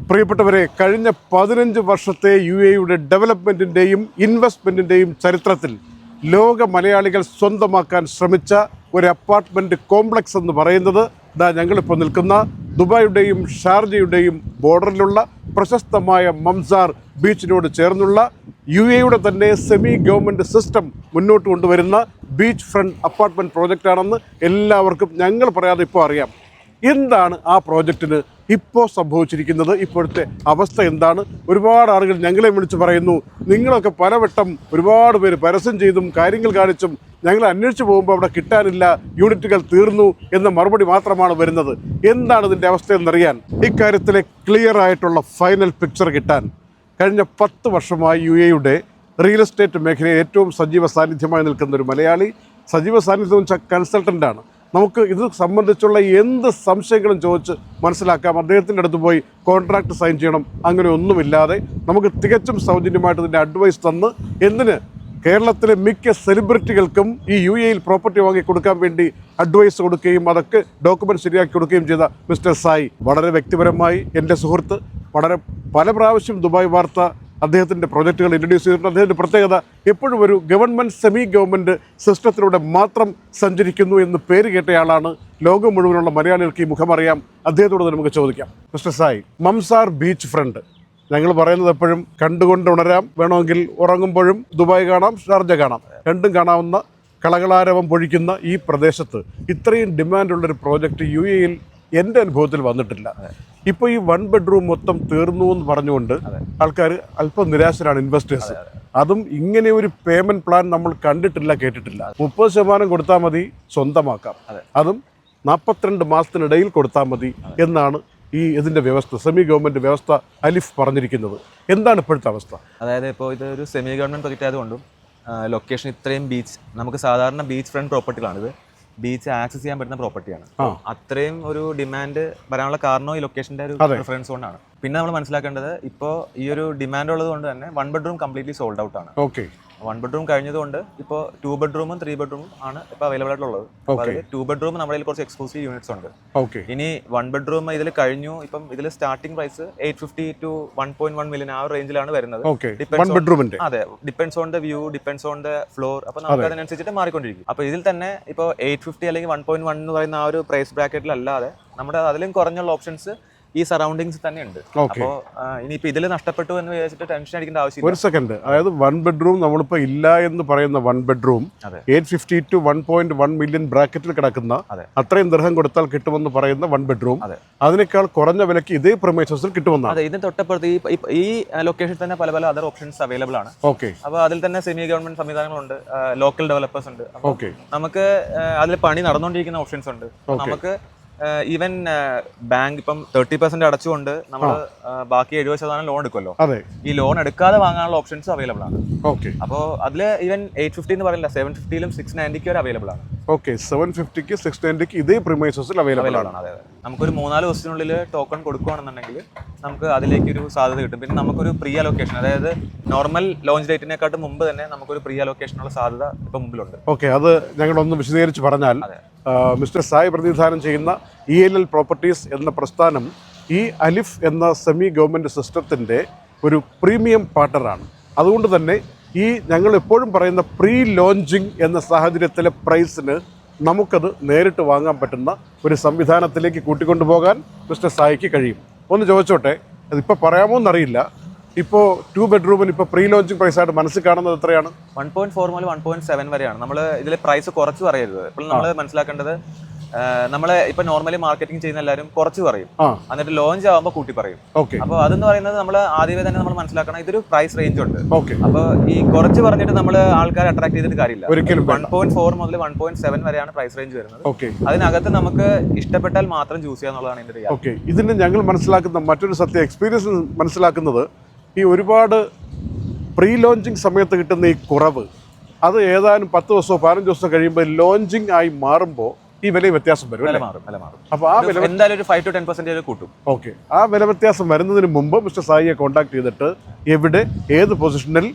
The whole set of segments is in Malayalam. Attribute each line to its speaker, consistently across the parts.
Speaker 1: പ്രിയപ്പെട്ടവരെ, കഴിഞ്ഞ 15 വർഷത്തെ UAEയുടെ ഡെവലപ്മെൻറ്റിൻ്റെയും ഇൻവെസ്റ്റ്മെൻറ്റിൻ്റെയും ചരിത്രത്തിൽ ലോക മലയാളികൾ സ്വന്തമാക്കാൻ ശ്രമിച്ച ഒരു അപ്പാർട്ട്മെൻറ്റ് കോംപ്ലക്സ് എന്ന് പറയുന്നത് ഞങ്ങളിപ്പോൾ നിൽക്കുന്ന ദുബായിയുടെയും ഷാർജയുടെയും ബോർഡറിലുള്ള പ്രശസ്തമായ മംസാർ ബീച്ചിനോട് ചേർന്നുള്ള UAEയുടെ തന്നെ സെമി ഗവൺമെൻറ് സിസ്റ്റം മുന്നോട്ട് കൊണ്ടുവരുന്ന ബീച്ച് ഫ്രണ്ട് അപ്പാർട്ട്മെൻറ്റ് പ്രോജക്റ്റാണെന്ന് എല്ലാവർക്കും ഞങ്ങൾ പറയാതെ ഇപ്പോൾ അറിയാം. എന്താണ് ആ പ്രോജക്റ്റിന് ഇപ്പോൾ സംഭവിച്ചിരിക്കുന്നത്, ഇപ്പോഴത്തെ അവസ്ഥ എന്താണ്? ഒരുപാട് ആളുകൾ ഞങ്ങളെ വിളിച്ച് പറയുന്നു, നിങ്ങളൊക്കെ പലവട്ടം ഒരുപാട് പേര് പരസ്യം ചെയ്തും കാര്യങ്ങൾ കാണിച്ചും ഞങ്ങൾ അന്വേഷിച്ച് പോകുമ്പോൾ അവിടെ കിട്ടാനില്ല, യൂണിറ്റുകൾ തീർന്നു എന്ന മറുപടി മാത്രമാണ് വരുന്നത്. എന്താണ് ഇതിൻ്റെ അവസ്ഥ എന്നറിയാൻ, ഇക്കാര്യത്തിലെ ക്ലിയർ ആയിട്ടുള്ള ഫൈനൽ പിക്ചർ കിട്ടാൻ കഴിഞ്ഞ 10 വർഷമായി UAEയുടെ റിയൽ എസ്റ്റേറ്റ് മേഖലയിൽ ഏറ്റവും സജീവ സാന്നിധ്യമായി നിൽക്കുന്ന ഒരു മലയാളി, സജീവ സാന്നിധ്യം വെച്ചാൽ കൺസൾട്ടൻ്റാണ്. നമുക്ക് ഇത് സംബന്ധിച്ചുള്ള എന്ത് സംശയങ്ങളും ചോദിച്ച് മനസ്സിലാക്കാം. അദ്ദേഹത്തിൻ്റെ അടുത്ത് പോയി കോൺട്രാക്ട് സൈൻ ചെയ്യണം, അങ്ങനെ ഒന്നുമില്ലാതെ നമുക്ക് തികച്ചും സൗജന്യമായിട്ട് ഇതിൻ്റെ അഡ്വൈസ് തന്ന്, എന്തിന് കേരളത്തിലെ മിക്ക സെലിബ്രിറ്റികൾക്കും ഈ UAEയിൽ പ്രോപ്പർട്ടി വാങ്ങി കൊടുക്കാൻ വേണ്ടി അഡ്വൈസ് കൊടുക്കുകയും അതൊക്കെ ഡോക്യുമെൻറ്റ് ശരിയാക്കി കൊടുക്കുകയും ചെയ്ത മിസ്റ്റർ സായി വളരെ വ്യക്തിപരമായി എൻ്റെ സുഹൃത്ത്, പല പ്രാവശ്യം ദുബായ് വാർത്ത അദ്ദേഹത്തിൻ്റെ പ്രൊജക്റ്റുകൾ ഇൻട്രൊഡ്യൂസ് ചെയ്തിട്ടുണ്ട്. അദ്ദേഹത്തിൻ്റെ പ്രത്യേകത എപ്പോഴും ഒരു ഗവൺമെൻറ് സെമി ഗവൺമെൻറ് സിസ്റ്റത്തിലൂടെ മാത്രം സഞ്ചരിക്കുന്നു എന്ന് പേര് കേട്ടയാളാണ്. ലോകം മുഴുവനുള്ള മലയാളികൾക്ക് ഈ മുഖമറിയാം. അദ്ദേഹത്തോട് നമുക്ക് ചോദിക്കാം. Mister Sai, Mamzar beach front ഞങ്ങൾ പറയുന്നത് എപ്പോഴും കണ്ടുകൊണ്ട് ഉണരാം, വേണമെങ്കിൽ ഉറങ്ങുമ്പോഴും ദുബായ് കാണാം, ഷാർജ കാണാം, രണ്ടും കാണാവുന്ന കളകളാരവം പൊഴിക്കുന്ന ഈ പ്രദേശത്ത് ഇത്രയും ഡിമാൻഡുള്ളൊരു പ്രോജക്റ്റ് UAEയിൽ എൻ്റെ അനുഭവത്തിൽ വന്നിട്ടില്ല. ഇപ്പോൾ ഈ 1 ബെഡ്റൂം മൊത്തം തീർന്നു എന്ന് പറഞ്ഞുകൊണ്ട് ആൾക്കാർ അല്പം നിരാശരാണ്, ഇൻവെസ്റ്റേഴ്സ്. അതും ഇങ്ങനെ ഒരു പേയ്മെൻറ്റ് പ്ലാൻ നമ്മൾ കണ്ടിട്ടില്ല, കേട്ടിട്ടില്ല. 30% കൊടുത്താൽ മതി, സ്വന്തമാക്കാം, അതും 42 മാസത്തിനിടയിൽ കൊടുത്താൽ മതി എന്നാണ് ഇതിൻ്റെ വ്യവസ്ഥ, സെമി ഗവൺമെൻറ് വ്യവസ്ഥ അലിഫ് പറഞ്ഞിരിക്കുന്നത്. എന്താണ് ഇപ്പോഴത്തെ അവസ്ഥ?
Speaker 2: അതായത് ഇപ്പോൾ ഇതൊരു സെമി ഗവൺമെൻറ് പ്രൊജക്റ്റ് ആയതുകൊണ്ടും ലൊക്കേഷൻ ഇത്രയും നമുക്ക് സാധാരണ ബീച്ച് ഫ്രണ്ട് പ്രോപ്പർട്ടികളാണിത്, ബീച്ച് ആക്സസ് ചെയ്യാൻ പറ്റുന്ന പ്രോപ്പർട്ടിയാണ്. അത്രയും ഒരു ഡിമാൻഡ് വരാനുള്ള കാരണം ഈ ലൊക്കേഷൻ്റെ ഒരു പ്രിഫറൻസ് കൊണ്ടാണ്. പിന്നെ നമ്മൾ മനസ്സിലാക്കേണ്ടത്, ഇപ്പോൾ ഈ ഒരു ഡിമാൻഡ് ഉള്ളത് കൊണ്ട് തന്നെ 1 ബെഡ്റൂം കംപ്ലീറ്റ്ലി സോൾഡ് ഔട്ട് ആണ്. 1 ബെഡ്റൂം കഴിഞ്ഞതുകൊണ്ട് ഇപ്പോൾ 2 ബെഡ്റൂമും 3 ബെഡ്റൂമും ആണ് ഇപ്പോൾ അവൈലബിൾ ആയിട്ടുള്ളത്. 2 ബെഡ്റൂം നമ്മുടെ കുറച്ച് എക്സ്ക്ലൂസീവ് യൂണിറ്റ്സ് ഉണ്ട്. ഇനി 1 ബെഡ്റൂം ഇതിൽ കഴിഞ്ഞു. ഇപ്പം ഇതിൽ സ്റ്റാർട്ടിംഗ് പ്രൈസ് 850 to 1.1 million ആ റേഞ്ചിലാണ് വരുന്നത്. അതെ, depends on the view, depends on the floor. അപ്പോൾ നമുക്ക് അതിനനുസരിച്ചിട്ട് മാറിക്കൊണ്ടിരിക്കും. അപ്പോൾ ഇതിൽ തന്നെ ഇപ്പോൾ 850 അല്ലെങ്കിൽ 1.1 എന്ന് പറയുന്ന ആ ഒരു പ്രൈസ് ബ്രാക്കറ്റിലല്ലാതെ നമ്മുടെ അതിലും കുറഞ്ഞുള്ള ഓപ്ഷൻസ് ഈ സറൗണ്ടിങ്സ് തന്നെ ഉണ്ട്. അപ്പോൾ ഇനിയിപ്പോൾ ഇതിൽ നഷ്ടപ്പെട്ടു എന്ന് വിചാരിച്ചിട്ട് ടെൻഷൻ അടിക്കേണ്ട ആവശ്യമില്ല.
Speaker 1: ഒരു സെക്കൻഡ്, അതായത് 1 ബെഡ്റൂം നമ്മളിപ്പോൾ ഇല്ല എന്ന് പറയുന്ന 1 ബെഡ്റൂം 850 to 1.1 million ബ്രാക്കറ്റിൽ കിടക്കുന്ന അത്രയും ദിർഹം കൊടുത്താൽ കിട്ടുമെന്ന് പറയുന്ന 1 ബെഡ്റൂം അതിനേക്കാൾ കുറഞ്ഞ വിലയ്ക്ക് ഇതേ പ്രൊമൈസസിൽ കിട്ടുമെന്നാണ്.
Speaker 2: അതെ, ഇതിന് തൊട്ടപ്പുറത്ത് ഈ ലൊക്കേഷനിൽ തന്നെ പല അതർ ഓപ്ഷൻസ് അവൈലബിൾ ആണ്. അപ്പോൾ അതിൽ തന്നെ സെമി ഗവൺമെന്റ് സംവിധാനങ്ങളുണ്ട്, ലോക്കൽ ഡെവലപ്പേഴ്സ് ഉണ്ട്. നമുക്ക് അതിൽ പണി നടന്നുകൊണ്ടിരിക്കുന്ന ഓപ്ഷൻസ് ഉണ്ട്. നമുക്ക് ഈവൻ ബാങ്ക് ഇപ്പം 30% അടച്ചുകൊണ്ട് നമ്മൾ ബാക്കി 70% ലോൺ എടുക്കുമല്ലോ, ഈ ലോൺ എടുക്കാതെ വാങ്ങാനുള്ള ഓപ്ഷൻസ് അവൈലബിൾ ആണ്. അപ്പോൾ അതിൽ ഈവൻ 850 എന്ന് പറയില്ല, 750ലും 690 വരെ അവൈലബിൾ ആണ്.
Speaker 1: 750ക്ക് 690ക്ക് ഇതേ പ്രിമൈസസിൽ അവൈലബിൾ ആണ്.
Speaker 2: അതെ, നമുക്കൊരു 3-4 ദിവസത്തിനുള്ളിൽ ടോക്കൺ കൊടുക്കുകയാണെന്നുണ്ടെങ്കിൽ നമുക്ക് അതിലേക്ക് ഒരു സാധ്യത കിട്ടും. പിന്നെ നമുക്കൊരു പ്രീ അലോക്കേഷൻ, അതായത് നോർമൽ ലോഞ്ച് ഡേറ്റിനെക്കാട്ടും മുമ്പ് തന്നെ നമുക്കൊരു പ്രീ അലോക്കേഷനുള്ള സാധ്യത ഇപ്പം മുമ്പിലുണ്ട്.
Speaker 1: അത് ഞങ്ങളൊന്ന് വിശദീകരിച്ച് പറഞ്ഞാൽ, മിസ്റ്റർ സായി പ്രതിനിധാനം ചെയ്യുന്ന ELL പ്രോപ്പർട്ടീസ് എന്ന പ്രസ്ഥാനം ഈ അലിഫ് എന്ന സെമി ഗവൺമെൻറ് സിസ്റ്റത്തിൻ്റെ ഒരു പ്രീമിയം പാർട്ണറാണ്. അതുകൊണ്ട് തന്നെ ഞങ്ങൾ എപ്പോഴും പറയുന്ന പ്രീ ലോഞ്ചിങ് എന്ന സാഹചര്യത്തിലെ പ്രൈസിന് നമുക്കത് നേരിട്ട് വാങ്ങാൻ പറ്റുന്ന ഒരു സംവിധാനത്തിലേക്ക് കൂട്ടിക്കൊണ്ടുപോകാൻ മിസ്റ്റർ സായിക്ക് കഴിയും. ഒന്ന് ചോദിച്ചോട്ടെ, അതിപ്പോൾ പറയാമോ എന്നറിയില്ല, ഇപ്പോൾ 2 ബെഡ്റൂമിന് ഇപ്പോൾ പ്രീ ലോഞ്ചിങ് പ്രൈസ് ആയിട്ട് മനസ്സിൽ കാണുന്നത് എത്രയാണ്?
Speaker 2: 1.4 മുതൽ 1.7 വരെയാണ്. നമ്മൾ ഇതിൽ പ്രൈസ് കുറച്ച് പറയരുത്. ഇപ്പോൾ നമ്മൾ മനസ്സിലാക്കേണ്ടത്, നമ്മൾ ഇപ്പൊ നോർമലി മാർക്കറ്റിംഗ് ചെയ്യുന്ന എല്ലാവരും കുറച്ച് പറയും, എന്നിട്ട് ലോഞ്ച് ആവുമ്പോൾ കൂട്ടി പറയും. അപ്പോൾ അതെന്ന് പറയുന്നത് നമ്മൾ ആദ്യമേ തന്നെ നമ്മൾ മനസ്സിലാക്കണം, ഇതൊരു പ്രൈസ് റേഞ്ച് ഉണ്ട്. അപ്പോൾ ഈ കുറച്ച് പറഞ്ഞിട്ട് നമ്മൾ ആൾക്കാരെ അട്രാക്ട് ചെയ്തിട്ട് കാര്യമില്ല. 1.4 മുതൽ 1.7 വരെയാണ് പ്രൈസ് റേഞ്ച് വരുന്നത്. അതിനകത്ത് നമുക്ക് ഇഷ്ടപ്പെട്ടാൽ മാത്രം ചൂസ് ചെയ്യാന്നുള്ളതാണ് ഇതിന്റെ കാര്യം.
Speaker 1: ഇതിന് ഞങ്ങൾ മനസ്സിലാക്കുന്ന മറ്റൊരു സത്യ എക്സ്പീരിയൻസ് മനസ്സിലാക്കുന്നത്, ഈ ഒരുപാട് പ്രീ ലോഞ്ചിങ് സമയത്ത് കിട്ടുന്ന ഈ കുറവ്, അത് ഏതാനും 10 ദിവസമോ 15 ദിവസം കഴിയുമ്പോൾ ലോഞ്ചിങ് ആയി മാറുമ്പോൾ ഈ വില വ്യത്യാസം വരും. അപ്പോൾ ആ വില
Speaker 2: എന്തായാലും ഒരു 5 to 10% കൂട്ടും.
Speaker 1: ആ വില വ്യത്യാസം വരുന്നതിന് മുമ്പ് മിസ്റ്റർ സായിയെ കോൺടാക്ട് ചെയ്തിട്ട് എവിടെ, ഏത് പൊസിഷനിൽ,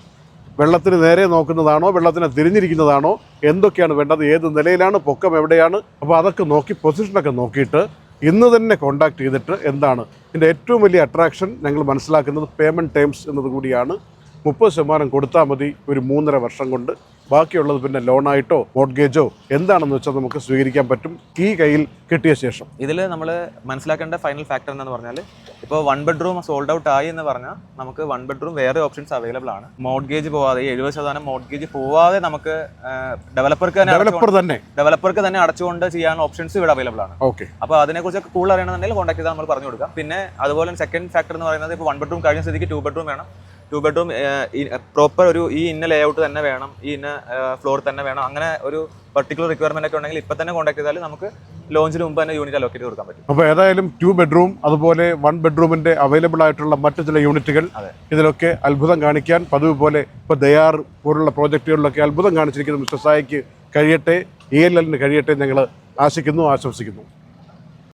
Speaker 1: വെള്ളത്തിന് നേരെ നോക്കുന്നതാണോ, വെള്ളത്തിന് തിരിഞ്ഞിരിക്കുന്നതാണോ, എന്തൊക്കെയാണ് വേണ്ടത്, ഏത് നിലയിലാണ്, പൊക്കം എവിടെയാണ്, അപ്പോൾ അതൊക്കെ നോക്കി പൊസിഷനൊക്കെ നോക്കിയിട്ട് ഇന്ന് തന്നെ കോൺടാക്ട് ചെയ്തിട്ട് എന്താണ് ഇതിൻ്റെ ഏറ്റവും വലിയ അട്രാക്ഷൻ ഞങ്ങൾ മനസ്സിലാക്കുന്നത് പേയ്മെൻറ്റ് ടേംസ് എന്നതുകൂടിയാണ്. 30% കൊടുത്താൽ മതി ഒരു 3.5 വർഷം കൊണ്ട്. ബാക്കിയുള്ളത് പിന്നെ ലോണായിട്ടോ മോർട്ട്ഗേജോ എന്താണെന്ന് വെച്ചാൽ നമുക്ക് സ്വീകരിക്കാൻ പറ്റും ഈ കയ്യിൽ കിട്ടിയ ശേഷം.
Speaker 2: ഇതിൽ നമ്മൾ മനസ്സിലാക്കേണ്ട ഫൈനൽ ഫാക്ടർ എന്ന് പറഞ്ഞാൽ ഇപ്പോൾ 1 ബെഡ്റൂം സോൾഡ് ഔട്ട് ആയി എന്ന് പറഞ്ഞാൽ നമുക്ക് 1 ബെഡ്റൂം വേറെ ഓപ്ഷൻസ് അവൈലബിൾ ആണ്. മോർട്ട്ഗേജ് പോവാതെ 70% മോർട്ട്ഗേജ് പോവാതെ നമുക്ക് ഡെവലപ്പർക്ക് തന്നെ അടച്ചുകൊണ്ട് ചെയ്യാനുള്ള ഓപ്ഷൻസ് ഇവിടെ അവൈലബിൾ ആണ്.
Speaker 1: ഓക്കെ,
Speaker 2: അപ്പോൾ അതിനെക്കുറിച്ചൊക്കെ കൂടുതൽ അറിയണമെന്നുണ്ടെങ്കിൽ കോൺടാക്ട് ചെയ്താൽ നമ്മൾ പറഞ്ഞു കൊടുക്കാം. പിന്നെ അതുപോലെ സെക്കൻഡ് ഫാക്ടർ എന്ന് പറയുന്നത് ഇപ്പോൾ 1 ബെഡ്റൂം കഴിഞ്ഞ സ്ഥിതിക്ക് 2 ബെഡ്റൂം വേണം. 2 ബെഡ്റൂം പ്രോപ്പർ ഒരു ഈ ഇന്ന ലേഔട്ട് തന്നെ വേണം, ഈ ഇന്ന ഫ്ലോർ തന്നെ വേണം, അങ്ങനെ ഒരു പർട്ടിക്കുലർ റിക്വയർമെന്റ് ഒക്കെ ഉണ്ടെങ്കിൽ ഇപ്പം തന്നെ കോൺടാക്ട് ചെയ്താൽ നമുക്ക് ലോഞ്ചിന് മുമ്പ് തന്നെ യൂണിറ്റ് അലോക്കേറ്റ് കൊടുക്കാൻ പറ്റും.
Speaker 1: അപ്പോൾ ഏതായാലും 2 ബെഡ്റൂം അതുപോലെ 1 ബെഡ്റൂമിന്റെ അവൈലബിൾ ആയിട്ടുള്ള മറ്റു ചില യൂണിറ്റുകൾ ഇതിലൊക്കെ അത്ഭുതം കാണിക്കാൻ പതിവ് പോലെ ഇപ്പോൾ ദയാർ പോലുള്ള പ്രോജക്റ്റുകളിലൊക്കെ അത്ഭുതം കാണിച്ചിരിക്കുന്ന മിസ്റ്റർ സായിക്ക് കഴിയട്ടെ, ELLന് കഴിയട്ടെ ഞങ്ങൾ ആശിക്കുന്നു, ആശംസിക്കുന്നു.